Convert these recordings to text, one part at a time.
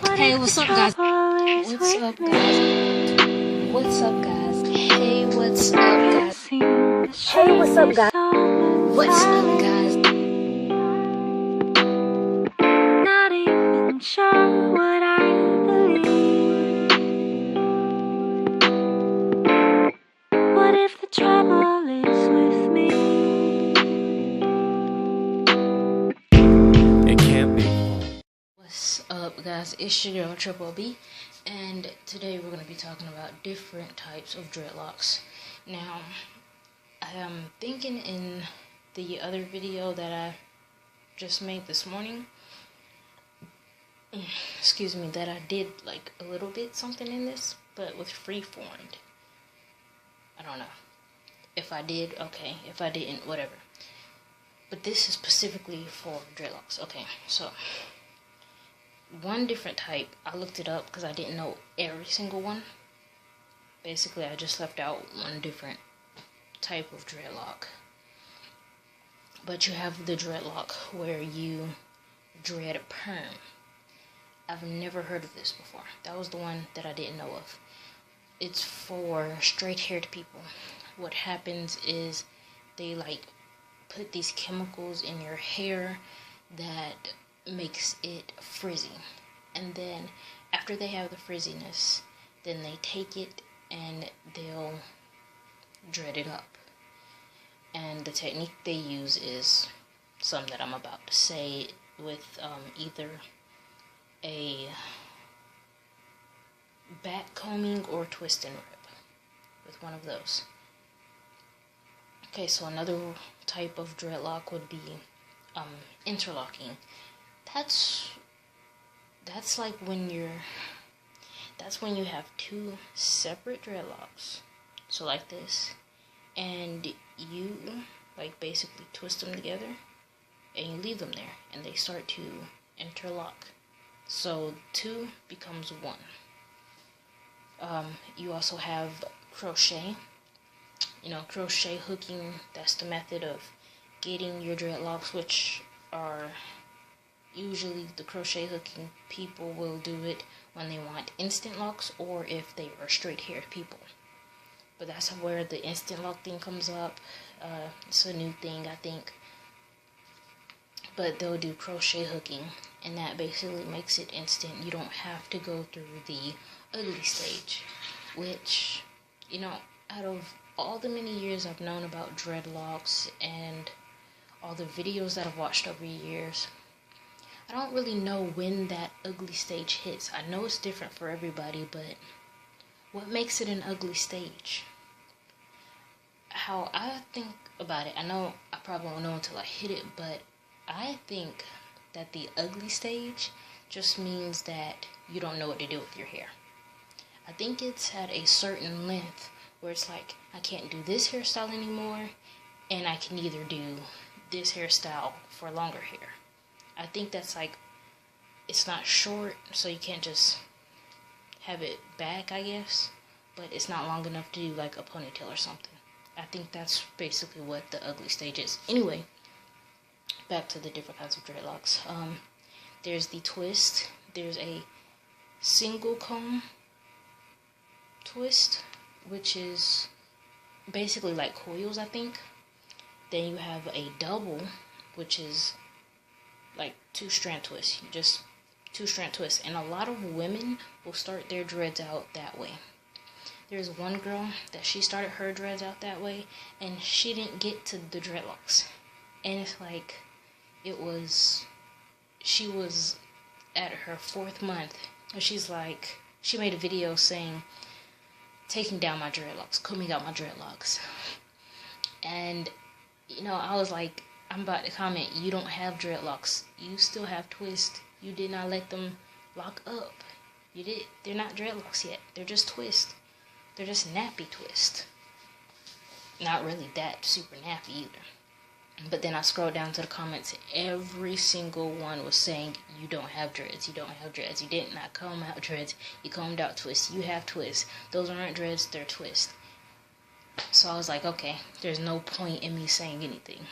Hey, what's up, guys? What's up, guys? What's up, guys? Hey, what's up, guys? Hey, what's up, guys? What's up, guys? Not even sure what I believe. What if the trouble is with me? It can't be. What's up, guys? It's your girl Triple B, and today we're going to be talking about different types of dreadlocks. Now, I am thinking in the other video that I just made this morning, that I did like a little bit something in this, but with freeformed. I don't know. If I did, okay. If I didn't, whatever. But this is specifically for dreadlocks. Okay, so one different type, I looked it up because I didn't know every single one. Basically, I just left out one different type of dreadlock. But you have the dreadlock where you dread perm. I've never heard of this before. That was the one that I didn't know of. It's for straight-haired people. What happens is they like put these chemicals in your hair that makes it frizzy, and then after they have the frizziness, then they take it and they'll dread it up. And the technique they use is some that I'm about to say, with either a back combing or twist and rip, with one of those. Okay, so another type of dreadlock would be interlocking. That's like when you have two separate dreadlocks, so like this, and you like basically twist them together and you leave them there and they start to interlock, so two becomes one. You also have crochet. Crochet hooking, that's the method of getting your dreadlocks, which are usually the crochet hooking people will do it when they want instant locks or if they are straight-haired people. But that's where the instant lock thing comes up. It's a new thing, I think. But they'll do crochet hooking, and that basically makes it instant. You don't have to go through the ugly stage, which, out of all the many years I've known about dreadlocks and all the videos that I've watched over years, I don't really know when that ugly stage hits. I know it's different for everybody, but what makes it an ugly stage? How I think about it, I know I probably won't know until I hit it, but I think that the ugly stage just means that you don't know what to do with your hair. I think it's at a certain length where it's like, I can't do this hairstyle anymore, and I can either do this hairstyle for longer hair. I think that's like, it's not short, so you can't just have it back, I guess, but it's not long enough to do like a ponytail or something. I think that's basically what the ugly stage is. Anyway, back to the different kinds of dreadlocks. There's the twist. There's a single comb twist, which is basically like coils, I think. Then you have a double, which is like two-strand twist. Just two-strand twist. And a lot of women will start their dreads out that way. There's one girl that she started her dreads out that way, and she didn't get to the dreadlocks. And it's like, she was at her 4th month, and she's like, she made a video saying, taking down my dreadlocks, combing out my dreadlocks. And, I was like, I'm about to comment, you don't have dreadlocks. You still have twists. You did not let them lock up. They're not dreadlocks yet. They're just twists. They're just nappy twists. Not really that super nappy either. But then I scrolled down to the comments. Every single one was saying, you don't have dreads. You don't have dreads. You did not comb out dreads. You combed out twists. You have twists. Those aren't dreads. They're twists. So I was like, okay, there's no point in me saying anything.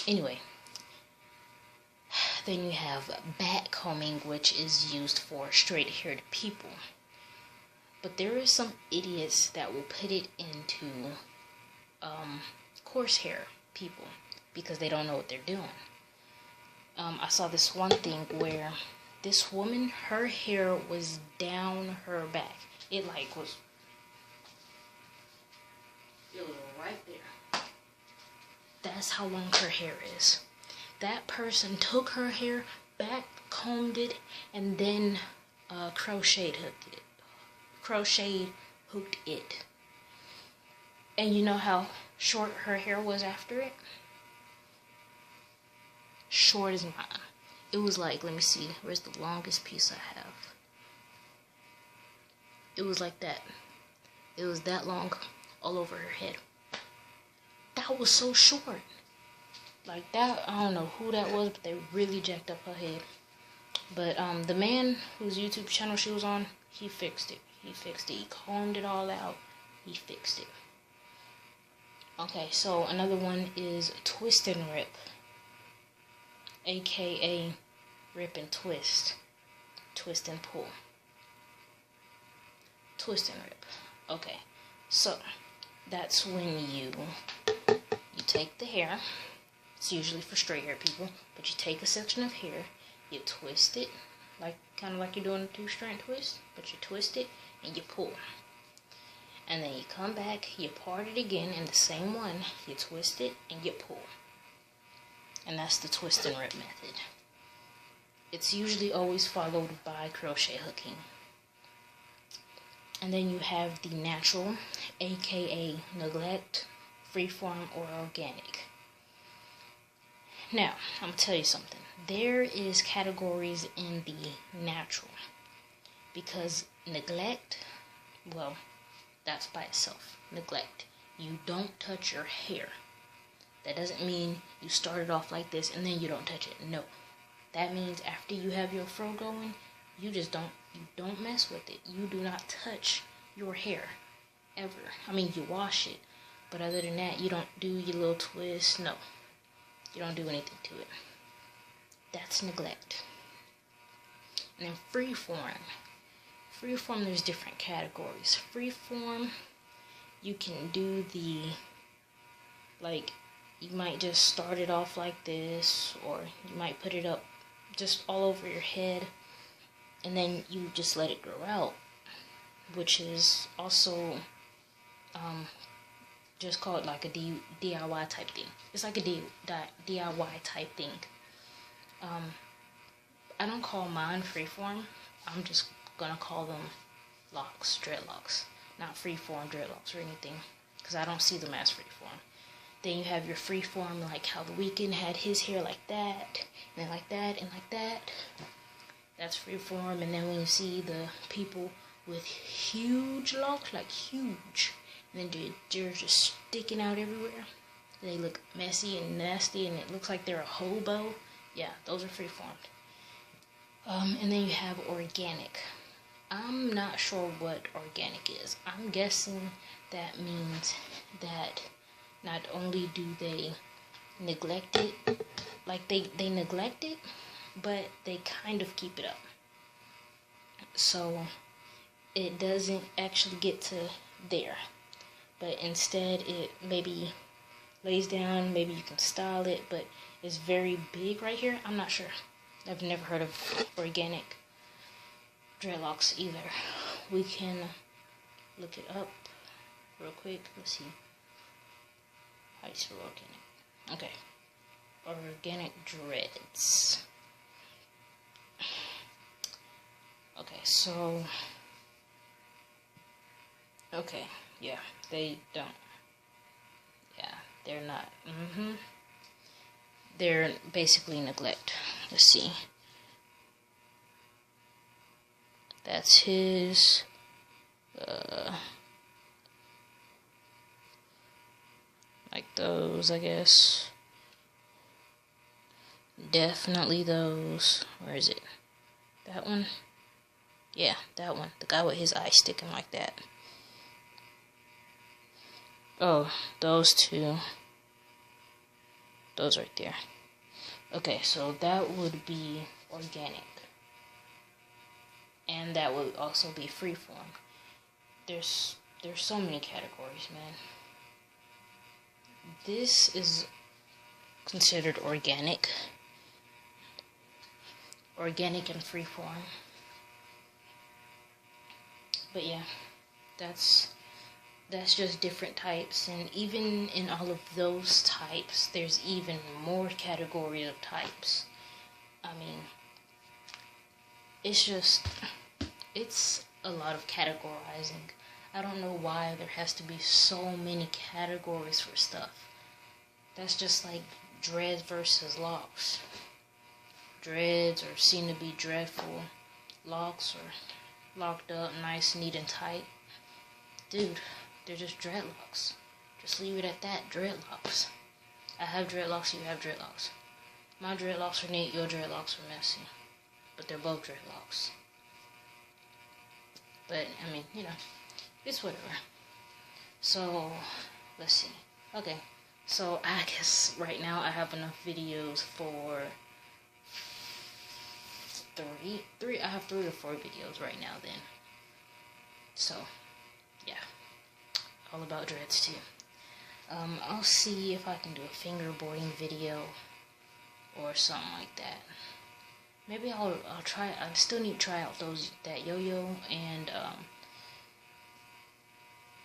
Anyway, Then you have back combing, which is used for straight-haired people. But there is some idiots that will put it into coarse hair people because they don't know what they're doing. I saw this one thing where this woman, her hair was down her back. It was right there. That's how long her hair is. That person took her hair back, combed it, and then crochet hooked it. And you know how short her hair was after it? Short as mine. It was like, let me see, where's the longest piece I have? It was like that. It was that long all over her head. That was so short. Like that, I don't know who that was, but they really jacked up her head. But the man whose YouTube channel she was on, he fixed it. He combed it all out. He fixed it. Okay, so another one is twist and rip, aka rip and twist, twist and pull, twist and rip. Okay, so that's when you take the hair. It's usually for straight hair people, but you take a section of hair, you twist it, kind of like you're doing a 2-strand twist, but you twist it and you pull. And then you come back, you part it again in the same one, you twist it and you pull. And that's the twist and rip method. It's usually always followed by crochet hooking. And then you have the natural, aka neglect, freeform, or organic. Now, I'm going to tell you something. There is categories in the natural. Because neglect, well, that's by itself. Neglect. You don't touch your hair. That doesn't mean you started off like this and then you don't touch it. No. That means after you have your fro going, you don't mess with it. You do not touch your hair. Ever. I mean, you wash it. But other than that, you don't do your little twist. No. You don't do anything to it. That's neglect. And then freeform. Freeform, there's different categories. Freeform, you can do the, you might just start it off like this, or you might put it up just all over your head, and then you just let it grow out, which is also just called like a DIY type thing. It's like a DIY type thing. I don't call mine freeform. I'm just gonna call them locks, dreadlocks, not freeform dreadlocks or anything, because I don't see them as freeform. Then you have your freeform, like how The Weeknd had his hair like that, and then like that, and like that. That's freeform. And then when you see the people with huge locks, like huge, and then they're just sticking out everywhere, they look messy and nasty, and it looks like they're a hobo. Yeah, those are freeformed. And then you have organic. I'm not sure what organic is. I'm guessing that means that not only do they neglect it, like they neglect it, but they kind of keep it up. So it doesn't actually get to there, but instead it maybe lays down, maybe you can style it, but it's very big right here. I'm not sure. I've never heard of organic dreadlocks either. We can look it up real quick. Let's see. How do you spell organic? Okay. Organic dreads. Okay, so. Okay, yeah, they don't. Yeah, they're not. They're basically neglect. Let's see. That's his. Like those, I guess. Definitely those. Where is it? That one? Yeah, that one. The guy with his eye sticking like that. Oh, those two. Those right there. Okay, so that would be organic. And that would also be freeform. There's so many categories, man. This is considered organic. Organic and freeform. But yeah, that's just different types, and even in all of those types, there's even more categories of types. I mean, it's a lot of categorizing. I don't know why there has to be so many categories for stuff. That's just like dreads versus locks. Dreads are seen to be dreadful. Locks are locked up, nice, neat, and tight. Dude, they're just dreadlocks. Just leave it at that, dreadlocks. I have dreadlocks, you have dreadlocks. My dreadlocks are neat, your dreadlocks are messy. But they're both dreadlocks. But, I mean, it's whatever. So, let's see. Okay, so I guess right now I have enough videos for I have 3 or 4 videos right now then. So, yeah. All about dreads too. I'll see if I can do a fingerboarding video or something like that. Maybe I'll try. I still need to try out that yo-yo and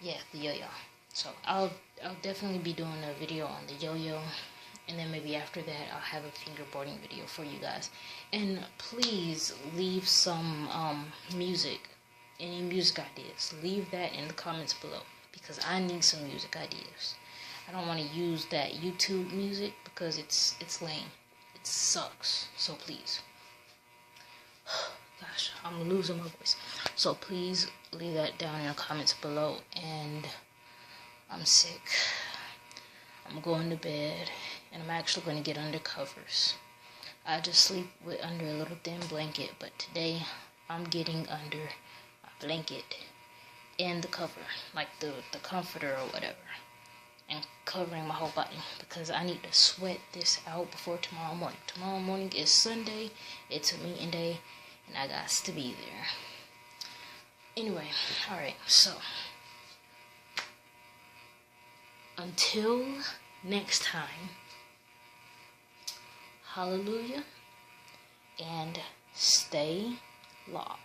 yeah, the yo-yo. So I'll definitely be doing a video on the yo-yo, and then maybe after that I'll have a fingerboarding video for you guys. And please leave some music, any music ideas. Leave that in the comments below, because I need some music ideas. I don't want to use that YouTube music because it's lame. It sucks. So please. Gosh, I'm losing my voice. So please leave that down in the comments below. And I'm sick. I'm going to bed, and I'm actually going to get under covers. I just sleep under a little thin blanket, but today I'm getting under a blanket and the cover, like the comforter or whatever, and covering my whole body, because I need to sweat this out before tomorrow morning. Tomorrow morning is Sunday. It's a meeting day, and I got to be there. Anyway, alright, so until next time, hallelujah, and stay locked.